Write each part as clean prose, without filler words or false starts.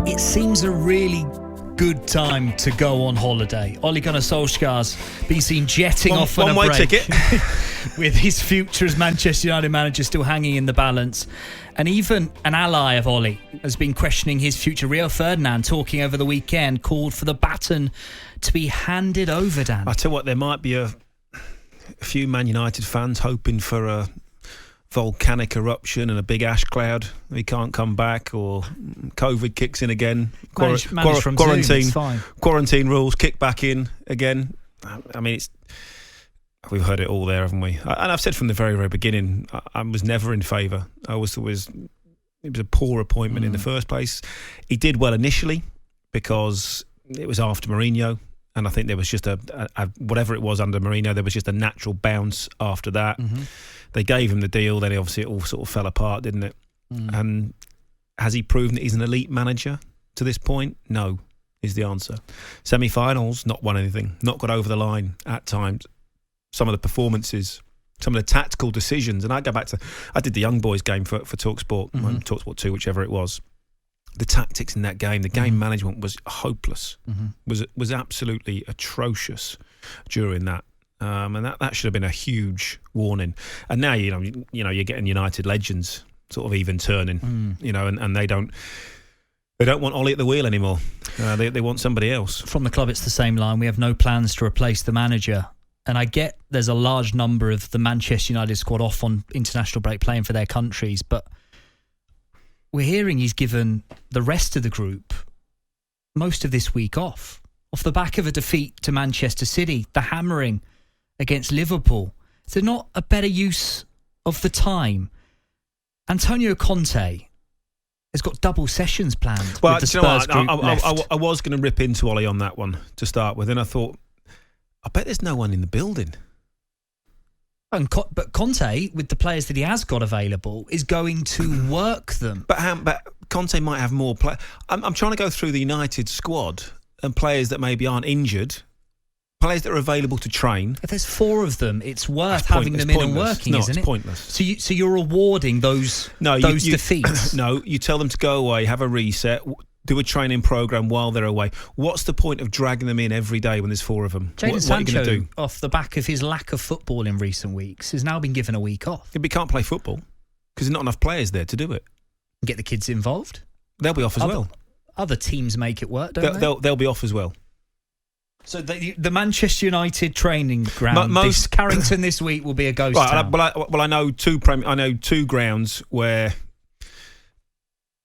It seems a really good time to go on holiday. Ole Gunnar Solskjaer's been seen jetting off on a break. One-way ticket. With his future as Manchester United manager still hanging in the balance. And even an ally of Ole has been questioning his future. Rio Ferdinand, talking over the weekend, called for the baton to be handed over, Dan. I tell you what, there might be a few Man United fans hoping for a volcanic eruption and a big ash cloud. He can't come back, or COVID kicks in again. Quarantine rules kick back in again. I mean, we've heard it all there, haven't we? And I've said from the very, very beginning, I was never in favour. It was a poor appointment in the first place. He did well initially because it was after Mourinho, and I think there was just a whatever it was under Mourinho, there was just a natural bounce after that. Mm-hmm. They gave him the deal, then obviously it all sort of fell apart, didn't it? And has he proven that he's an elite manager to this point? No, is the answer. Semi-finals, not won anything, not got over the line at times. Some of the performances, some of the tactical decisions, and I go back to, I did the young boys game for talkSPORT, talkSPORT 2, whichever it was. The tactics in that game, the game management was hopeless, was absolutely atrocious during that. And that should have been a huge warning. And now you're getting United legends sort of even turning, and they don't want Ole at the wheel anymore. They want somebody else. From the club, it's the same line. We have no plans to replace the manager. And I get there's a large number of the Manchester United squad off on international break playing for their countries, but we're hearing he's given the rest of the group most of this week off the back of a defeat to Manchester City, the hammering against Liverpool. Is there not a better use of the time? Antonio Conte has got double sessions planned with the Spurs group left. I was going to rip into Ole on that one to start with, and I thought, I bet there's no one in the building. But Conte, with the players that he has got available, is going to work them. But Conte might have more play. I'm trying to go through the United squad and players that maybe aren't injured, players that are available to train. If there's 4 of them, it's worth having them in and working, isn't it? It's pointless. So you're rewarding those defeats? No, you tell them to go away, have a reset, do a training program while they're away. What's the point of dragging them in every day when there's 4 of them? Jadon Sancho, off the back of his lack of football in recent weeks, has now been given a week off. He can't play football because there's not enough players there to do it. Get the kids involved. They'll be off as well. Other teams make it work, don't they? They'll be off as well. So the Manchester United training ground, Carrington this week will be a ghost town. I know two grounds where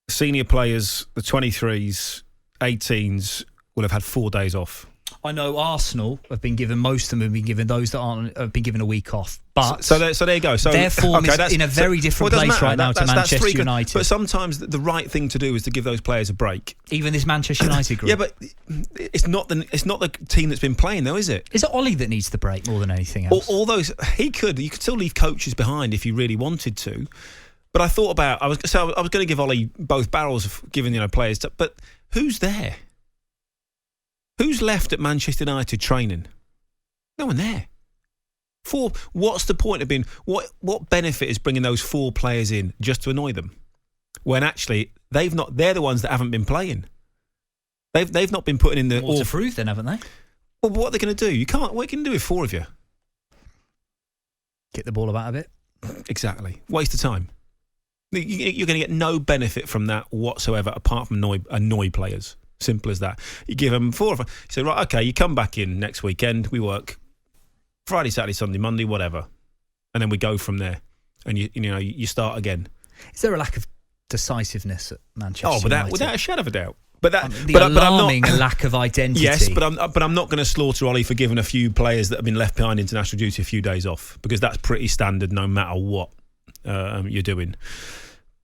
senior players, the 23s, 18s, will have had 4 days off. I know Arsenal have been given, most of them have been given, those that aren't have been given a week off. But so there you go. So their form is in a very different place right now to Manchester United. But sometimes the right thing to do is to give those players a break. Even this Manchester United group. Yeah, but it's not the team that's been playing though, is it? Is it Ole that needs the break more than anything else? All those you could still leave coaches behind if you really wanted to. But I thought about I was going to give Ole both barrels of giving players, but who's there? Who's left at Manchester United training? No one there. 4. What's the point of being? What benefit is bringing those 4 players in just to annoy them? When actually they're the ones that haven't been playing. They've not been putting in the water proof then, haven't they? Well, what are they going to do? You can't. What can you do with 4 of you? Kick the ball about a bit. Exactly. Waste of time. You're going to get no benefit from that whatsoever, apart from annoy players. Simple as that. You give them 4 of them. You say, right, okay, you come back in next weekend. We work Friday, Saturday, Sunday, Monday, whatever, and then we go from there. And you start again. Is there a lack of decisiveness at Manchester United? Without a shadow of a doubt. But alarming lack of identity. Yes, but I'm not going to slaughter Ole for giving a few players that have been left behind international duty a few days off, because that's pretty standard no matter what you're doing.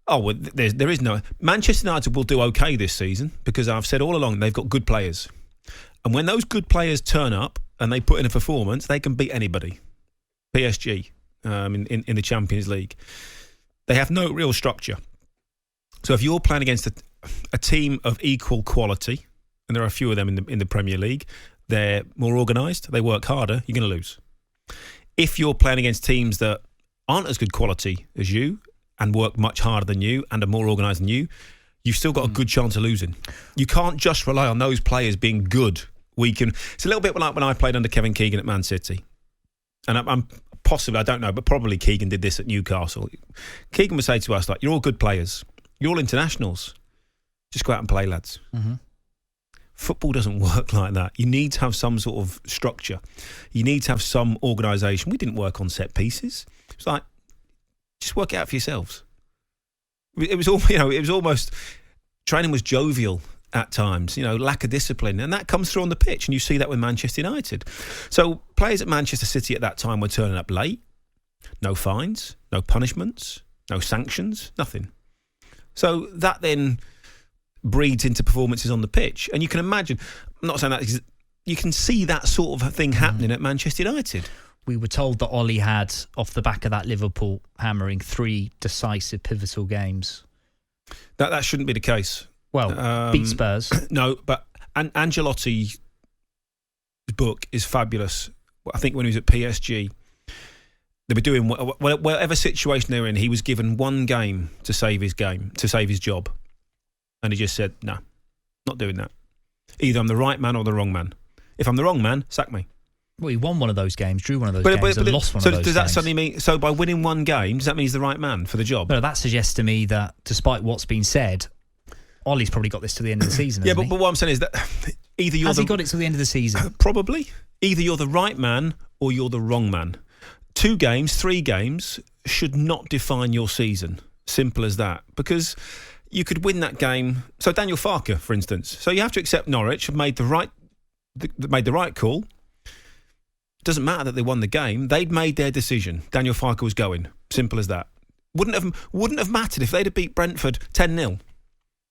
Oh, well, there is no... Manchester United will do okay this season because I've said all along they've got good players. And when those good players turn up and they put in a performance, they can beat anybody. PSG in the Champions League. They have no real structure. So if you're playing against a team of equal quality, and there are a few of them in the Premier League, they're more organised, they work harder, you're going to lose. If you're playing against teams that aren't as good quality as you and work much harder than you and are more organised than you, you've still got a good chance of losing. You can't just rely on those players being good. It's a little bit like when I played under Kevin Keegan at Man City. And I'm possibly, I don't know, but probably Keegan did this at Newcastle. Keegan would say to us, like, you're all good players. You're all internationals. Just go out and play, lads. Mm-hmm. Football doesn't work like that. You need to have some sort of structure. You need to have some organisation. We didn't work on set pieces. It's like, just work it out for yourselves. It was all, it was almost, training was jovial at times, lack of discipline. And that comes through on the pitch. And you see that with Manchester United. So players at Manchester City at that time were turning up late. No fines, no punishments, no sanctions, nothing. So that then breeds into performances on the pitch. And you can imagine, I'm not saying that, you can see that sort of thing happening at Manchester United. We were told that Ole had, off the back of that Liverpool hammering, 3 decisive, pivotal games. That shouldn't be the case. Well, beat Spurs. No, but Ancelotti's book is fabulous. I think when he was at PSG, they were doing whatever situation they were in, he was given one game to save his job. And he just said, no, not doing that. Either I'm the right man or the wrong man. If I'm the wrong man, sack me. Well, he won one of those games, drew one of those games, and lost one of those games. So does that suddenly mean, so by winning one game, does that mean he's the right man for the job? No, that suggests to me that, despite what's been said, Ollie's probably got this to the end of the season, but what I'm saying is that either you're Has he got it to the end of the season? Probably. Either you're the right man or you're the wrong man. 2 games, 3 games should not define your season. Simple as that. Because you could win that game. So Daniel Farke, for instance. So you have to accept Norwich have made the right call. Doesn't matter that they won the game. They'd made their decision. Daniel Farke was going. Simple as that. Wouldn't have mattered if they'd have beat Brentford 10-0.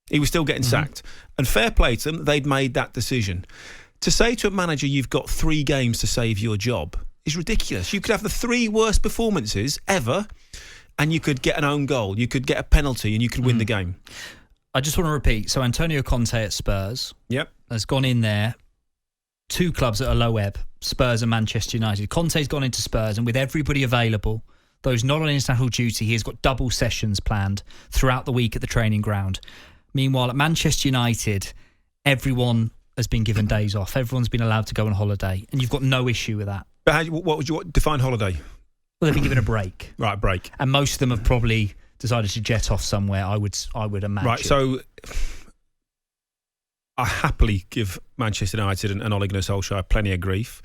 He was still getting sacked. And fair play to them, they'd made that decision. To say to a manager you've got 3 games to save your job is ridiculous. You could have the 3 worst performances ever and you could get an own goal, you could get a penalty and you could win the game. I just want to repeat. So Antonio Conte at Spurs has gone in there. 2 clubs at a low ebb, Spurs and Manchester United. Conte's gone into Spurs, and with everybody available, those not on international duty, he has got double sessions planned throughout the week at the training ground. Meanwhile, at Manchester United, everyone has been given days off. Everyone's been allowed to go on holiday, and you've got no issue with that. But what would you define holiday? Well, they've been given a break. Right, break. And most of them have probably decided to jet off somewhere, I would imagine. Right, so I happily give Manchester United and Ole Gunnar Solskjaer plenty of grief.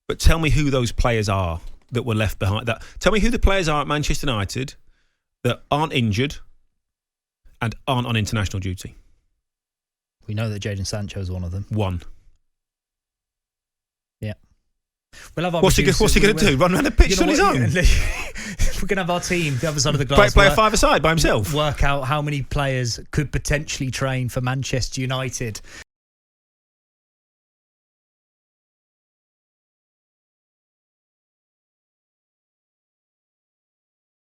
But tell me who those players are that were left behind. Tell me who the players are at Manchester United that aren't injured and aren't on international duty. We know that Jadon Sancho is one of them. One. Yeah. We'll have our what's he going to do? Run around the pitch on his own? We're going to have our team, the other side of the glass. Play a 5-a-side by himself. Work out how many players could potentially train for Manchester United